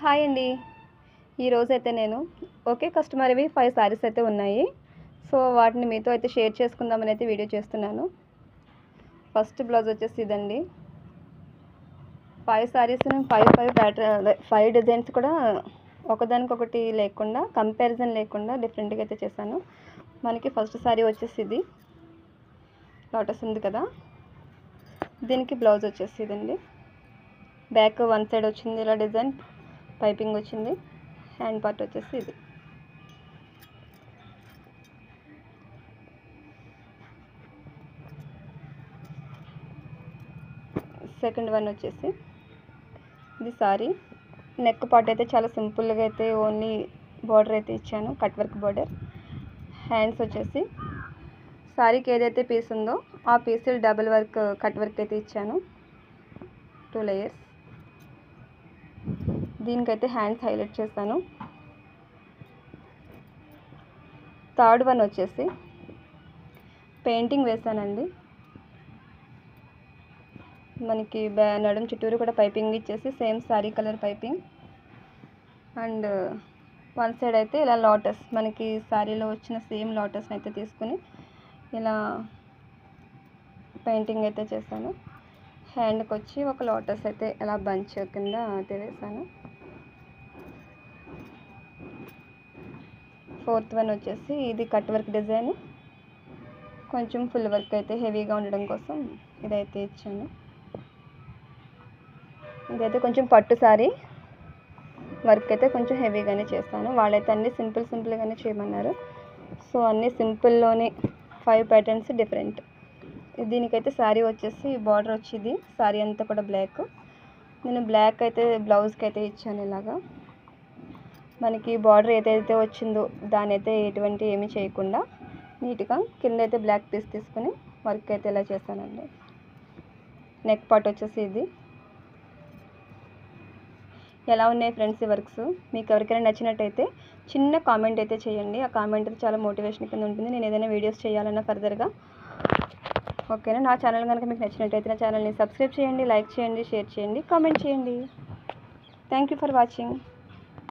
Hi అండి. ఈరోజైతే నేను ఒకే కస్టమర్వి 5 శారీస్ అయితే ఉన్నాయి. సో వాటిని మీతో అయితే షేర్ చేసుకుందామని అయితే వీడియో చేస్తున్నాను. ఫస్ట్ బ్లౌజ్ వచ్చేసి ఇదండి. 5 శారీస్ 5 ప్యాటర్న్ 5 డిజైన్స్ కూడా ఒకదానికొకటి లేకుండా కంపారిజన్ లేకుండా డిఫరెంట్గా అయితే చేశాను. మనకి ఫస్ట్ శారీ వచ్చేసి ఇది లోటస్ ఉంది కదా, దీనికి బ్లౌజ్ వచ్చేసి ఇదండి. బ్యాక్ వన్ సైడ్ వచ్చింది ఇలా డిజైన్, పైపింగ్ వచ్చింది. హ్యాండ్ పార్ట్ వచ్చేసి ఇది. సెకండ్ వన్ వచ్చేసి ఇది సారీ. నెక్ పార్ట్ అయితే చాలా సింపుల్గా అయితే ఓన్లీ బార్డర్ అయితే ఇచ్చాను, కట్ వర్క్ బార్డర్. హ్యాండ్స్ వచ్చేసి సారీకి ఏదైతే పీస్ ఉందో ఆ piece double work cut work అయితే ఇచ్చాను, 2 లేయర్స్. దీనికైతే హ్యాండ్స్ హైలైట్ చేస్తాను. థర్డ్ వన్ వచ్చేసి పెయింటింగ్ వేసానండి. మనకి నడుం చుట్టూరు కూడా పైపింగ్ ఇచ్చేసి same sari colour piping. And one side అయితే ఇలా లోటస్, మనకి సారీలో వచ్చిన సేమ్ లోటస్ని అయితే తీసుకుని ఇలా పెయింటింగ్ అయితే చేశాను. హ్యాండ్కి వచ్చి ఒక లోటస్ అయితే ఇలా బంచ్ కింద అయితే వేసాను. ఫోర్త్ వన్ వచ్చేసి ఇది కట్ వర్క్ డిజైన్, కొంచెం ఫుల్ వర్క్ అయితే హెవీగా ఉండడం కోసం ఇదైతే ఇచ్చాను. ఇదైతే కొంచెం పట్టు సారీ, వర్క్ అయితే కొంచెం హెవీగానే చేస్తాను. వాళ్ళైతే అన్నీ సింపుల్గానే చేయమన్నారు. సో అన్నీ సింపుల్లోనే 5 ప్యాటర్న్స్ డిఫరెంట్. దీనికైతే శారీ వచ్చేసి బార్డర్ వచ్చింది, శారీ అంతా కూడా బ్లాక్. నేను బ్లాక్ అయితే బ్లౌజ్కి అయితే ఇచ్చాను. ఇలాగా మనకి బార్డర్ ఏదైతే వచ్చిందో దాని అయితే ఎటువంటి ఏమీ చేయకుండా నీట్గా కింద అయితే బ్లాక్ పీస్ తీసుకుని వర్క్ అయితే ఇలా చేశానండి. నెక్ పార్ట్ వచ్చేసి ఇది. ఎలా ఉన్నాయి ఫ్రెండ్స్ ఈ వర్క్స్? మీకు ఎవరికైనా నచ్చినట్టయితే చిన్న కామెంట్ అయితే చేయండి. ఆ కామెంట్ అయితే చాలా మోటివేషన్ కింద ఉంటుంది నేను ఏదైనా వీడియోస్ చేయాలన్నా ఫర్దర్గా. ఓకేనా? నా ఛానల్ కనుక మీకు నచ్చినట్టయితే నా ఛానల్ని సబ్స్క్రైబ్ చేయండి, లైక్ చేయండి, షేర్ చేయండి, కామెంట్ చేయండి. Thank you for watching.